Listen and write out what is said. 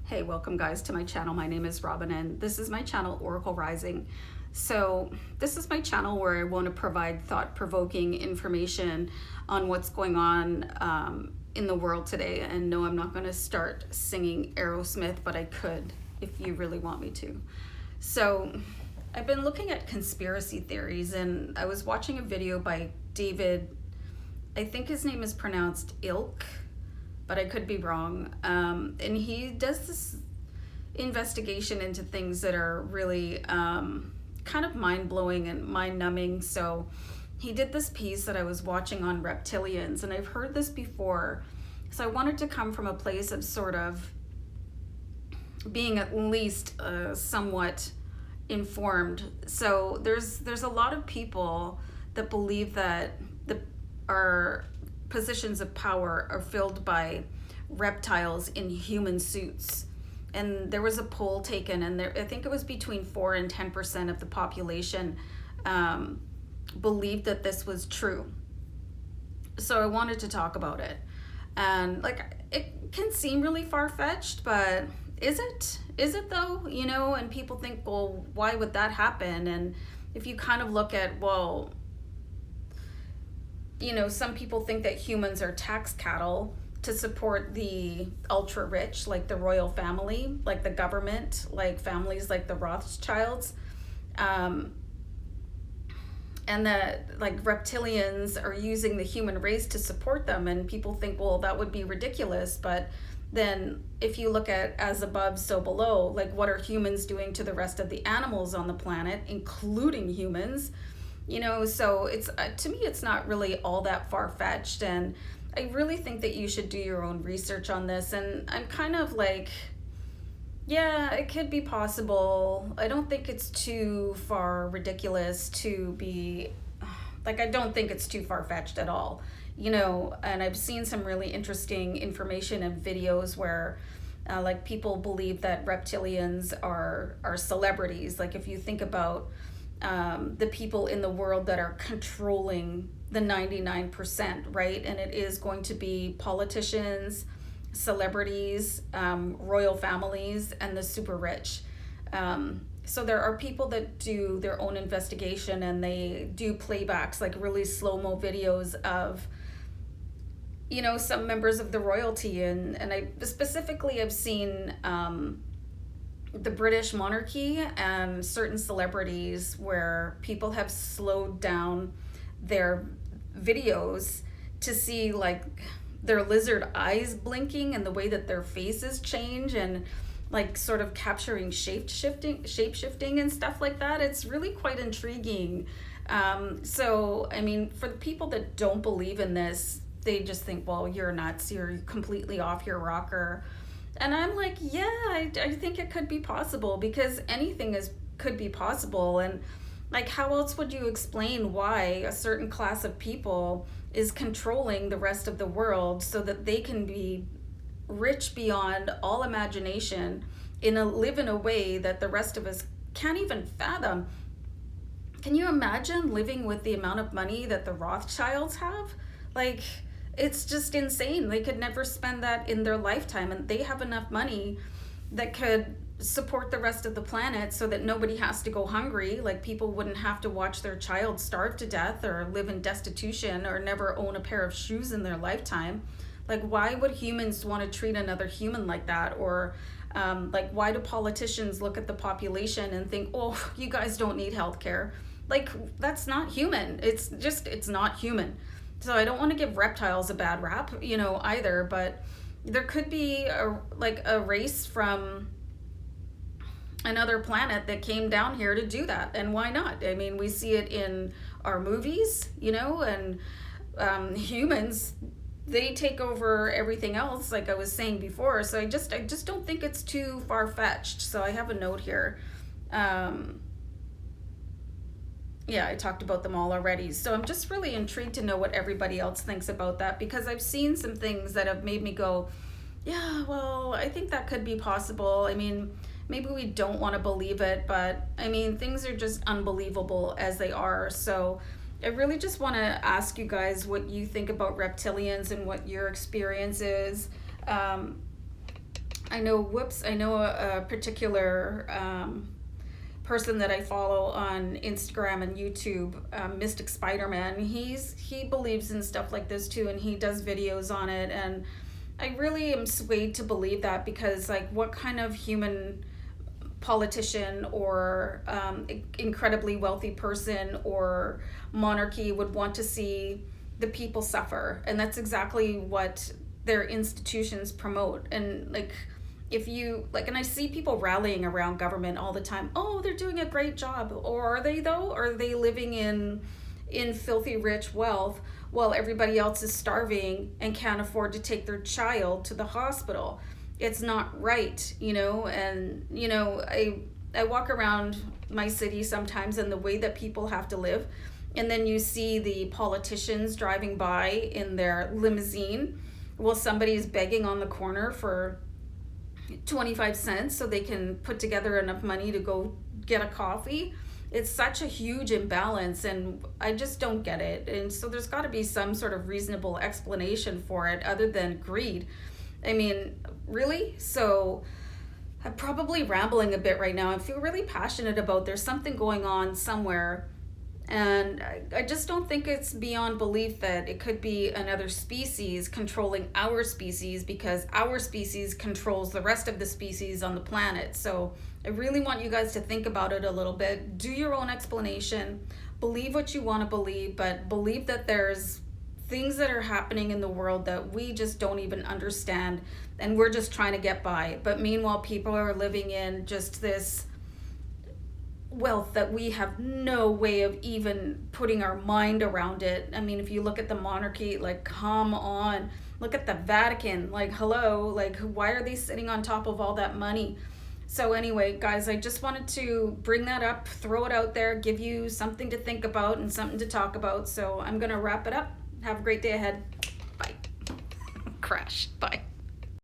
Hey, welcome guys to my channel. My name is Robin and this is my channel, Oracle Rising. So this is my channel where I want to provide thought-provoking information on what's going on in the world today. And no, I'm not going to start singing Aerosmith, but I could if you really want me to. So I've been looking at conspiracy theories and I was watching a video by David, I think his name is pronounced Ilk, but I could be wrong. And he does this investigation into things that are really kind of mind-blowing and mind-numbing. So he did this piece that I was watching on reptilians, and I've heard this before. So I wanted to come from a place of sort of being at least somewhat informed. So there's a lot of people that believe that our positions of power are filled by reptiles in human suits. And there was a poll taken, and I think it was between 4 and 10% of the population believed that this was true. So I wanted to talk about it. And it can seem really far-fetched, but is it? Is it though? You know, and people think, well, why would that happen? And if you kind of look at, well, you know, some people think that humans are tax cattle to support the ultra rich, like the royal family, like the government, like families like the Rothschilds, and that like reptilians are using the human race to support them. And people think, well, that would be ridiculous. But then if you look at as above, so below, like what are humans doing to the rest of the animals on the planet, including humans? You know, so it's to me, it's not really all that far-fetched, and I really think that you should do your own research on this. And I'm kind of like, yeah, it could be possible. I don't think it's too far ridiculous to be, like, I don't think it's too far-fetched at all. You know, and I've seen some really interesting information and videos where like people believe that reptilians are celebrities. Like if you think about the people in the world that are controlling the 99%, right? And it is going to be politicians, celebrities, royal families, and the super rich. So there are people that do their own investigation, and they do playbacks, like really slow-mo videos of, you know, some members of the royalty. And I specifically have seen the British monarchy and certain celebrities where people have slowed down their videos to see like their lizard eyes blinking and the way that their faces change, and like sort of capturing shape shifting and stuff like that. It's really quite intriguing. So I mean, for the people that don't believe in this, they just think, well, you're nuts, you're completely off your rocker. And I'm like, yeah, I think it could be possible, because anything could be possible. And like, how else would you explain why a certain class of people is controlling the rest of the world so that they can be rich beyond all imagination, live in a way that the rest of us can't even fathom? Can you imagine living with the amount of money that the Rothschilds have? Like, it's just insane. They could never spend that in their lifetime, and they have enough money that could support the rest of the planet so that nobody has to go hungry. Like, people wouldn't have to watch their child starve to death or live in destitution or never own a pair of shoes in their lifetime. Like, why would humans want to treat another human like that? Or like, why do politicians look at the population and think, oh, you guys don't need healthcare? Like, that's not human. It's not human. So I don't want to give reptiles a bad rap, you know, either, but there could be a race from another planet that came down here to do that. And why not? I mean, we see it in our movies, you know, and humans, they take over everything else, like I was saying before. So I just don't think it's too far-fetched. So I have a note here. Yeah, I talked about them all already. So I'm just really intrigued to know what everybody else thinks about that, because I've seen some things that have made me go, yeah, well, I think that could be possible. I mean, maybe we don't want to believe it, but I mean, things are just unbelievable as they are. So I really just want to ask you guys what you think about reptilians and what your experience is. I know, whoops, I know a particular person that I follow on Instagram and YouTube, Mystic Spider-Man. He believes in stuff like this too, and he does videos on it. And I really am swayed to believe that, because like, what kind of human politician or incredibly wealthy person or monarchy would want to see the people suffer? And that's exactly what their institutions promote. And like, if you like, and I see people rallying around government all the time, oh, they're doing a great job. Or are they though? Are they living in filthy rich wealth while everybody else is starving and can't afford to take their child to the hospital? It's not right, you know. And you know, I walk around my city sometimes, and the way that people have to live, and then you see the politicians driving by in their limousine while somebody's begging on the corner for 25 cents so they can put together enough money to go get a coffee. It's such a huge imbalance, and I just don't get it. And so there's got to be some sort of reasonable explanation for it other than greed. I mean, really? So I'm probably rambling a bit right now. I feel really passionate about there's something going on somewhere. And I just don't think it's beyond belief that it could be another species controlling our species, because our species controls the rest of the species on the planet. So I really want you guys to think about it a little bit. Do your own explanation. Believe what you want to believe, but believe that there's things that are happening in the world that we just don't even understand, and we're just trying to get by. But meanwhile, people are living in just this wealth that we have no way of even putting our mind around it. I mean, if you look at the monarchy, like, come on. Look at the Vatican, like, hello, like, why are they sitting on top of all that money? So anyway, guys, I just wanted to bring that up, throw it out there, give you something to think about and something to talk about. So I'm gonna wrap it up. Have a great day ahead. Bye. Crash. Bye.